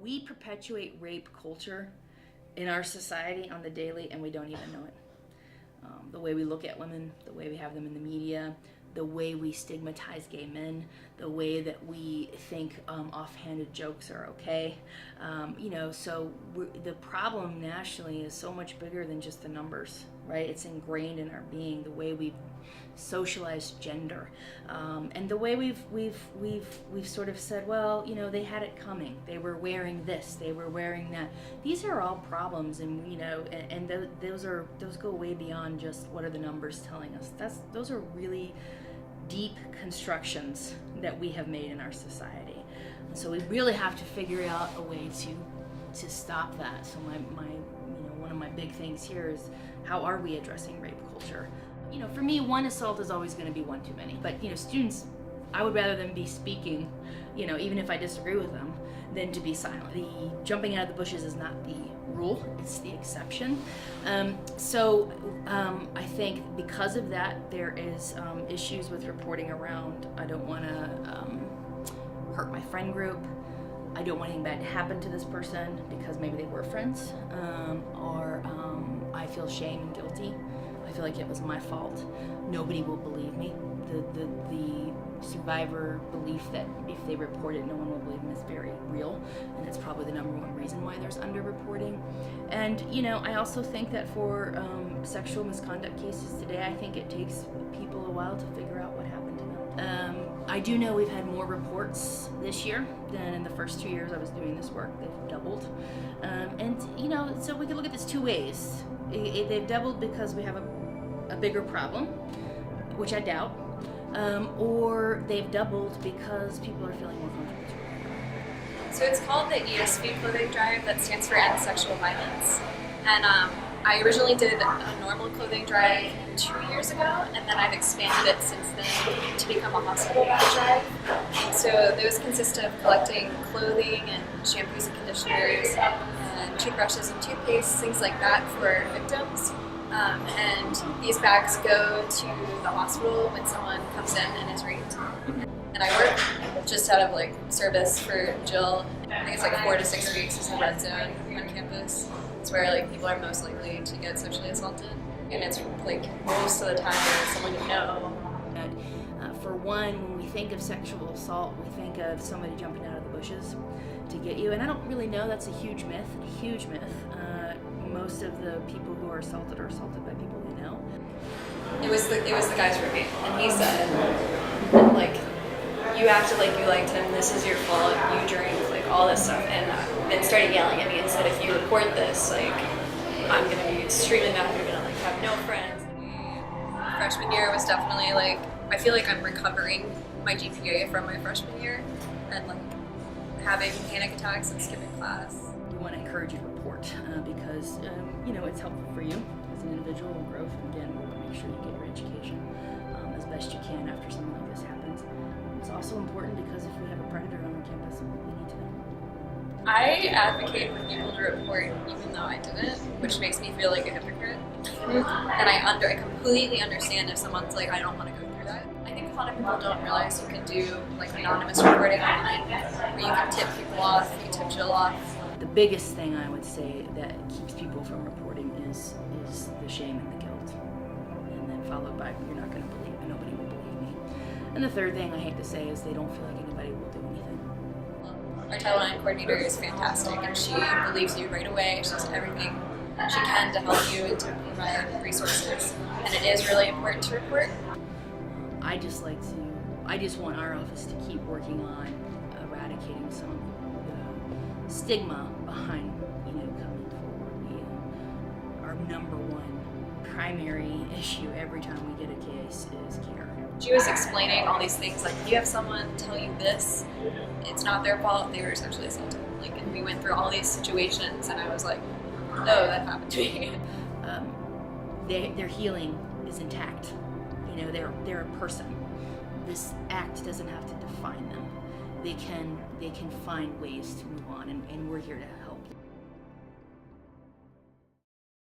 We perpetuate rape culture in our society on the daily, and we don't even know it. The way we look at women, the way we have them in the media, the way we stigmatize gay men, the way that we think offhanded jokes are okay. So the problem nationally is so much bigger than just the numbers, right? It's ingrained in our being, the way we've socialized gender, and the way we've sort of said, well, they had it coming. They were wearing this, they were wearing that. These are all problems, and those go way beyond just what are the numbers telling us. Those are really deep constructions that we have made in our society. And so we really have to figure out a way to stop that. So one of my big things here is, how are we addressing rape culture? For me, one assault is always going to be one too many. But students, I would rather them be speaking, even if I disagree with them, than to be silent. The jumping out of the bushes is not the rule, it's the exception. I think because of that, there is issues with reporting around, I don't want to hurt my friend group, I don't want anything bad to happen to this person because maybe they were friends, or I feel shame and guilty. I feel like it was my fault. Nobody will believe me. The survivor belief that if they report it, no one will believe them is very real, and it's probably the number one reason why there's underreporting. And I also think that for sexual misconduct cases today, I think it takes people a while to figure out what happened to them. I do know we've had more reports this year than in the first 2 years I was doing this work. They've doubled. So we can look at this two ways. They've doubled because we have a bigger problem, which I doubt, or they've doubled because people are feeling more comfortable. So it's called the ESV clothing drive, that stands for End Sexual Violence. And I originally did a normal clothing drive 2 years ago, and then I've expanded it since then to become a hospital-wide drive. And so those consist of collecting clothing and shampoos and conditioners and toothbrushes and toothpaste, things like that for victims. And these bags go to the hospital when someone comes in and is raped. And I work just out of service for Jill. I think it's 4 to 6 weeks is the red zone on campus. It's where people are most likely to get sexually assaulted. And it's most of the time there's someone you know. For one, when we think of sexual assault, we think of somebody jumping out of the bushes to get you. And I don't really know, that's a huge myth. Most of the people who are assaulted by people we know. It was the guy's roommate, and he said, you acted like you liked him, this is your fault, you drank, all this stuff, and then started yelling at me and said, if you report this, I'm going to be extremely mad, you're going to have no friends. Freshman year was definitely I feel like I'm recovering my GPA from my freshman year, and having panic attacks and skipping class. We want to encourage you to report because it's helpful for you as an individual and growth. And again, we want to make sure you get your education as best you can after something like this happens. It's also important because if we have a predator on our campus, we need to know. I advocate for people to report even though I didn't, which makes me feel like a hypocrite. And I completely understand if someone's I don't want to go through that. I think a lot of people don't realize you can do anonymous reporting online, where you can tip people off, you tip Jill off. The biggest thing I would say that keeps people from reporting is the shame and the guilt, and then followed by, you're not going to believe me, nobody will believe me. And the third thing I hate to say is they don't feel like anybody will do anything. Our Title IX coordinator is fantastic, and she believes you right away. She does everything she can to help you and to provide resources, and it is really important to report. I just want our office to keep working on eradicating some of the stigma behind coming forward. Our number one primary issue every time we get a case is care. She was explaining all these things, if you have someone tell you this, it's not their fault, they were sexually assaulted. And we went through all these situations, and I was like, no, that happened to me. Their healing is intact. They're a person. This act doesn't have to define them. They can find ways to move on, and we're here to help.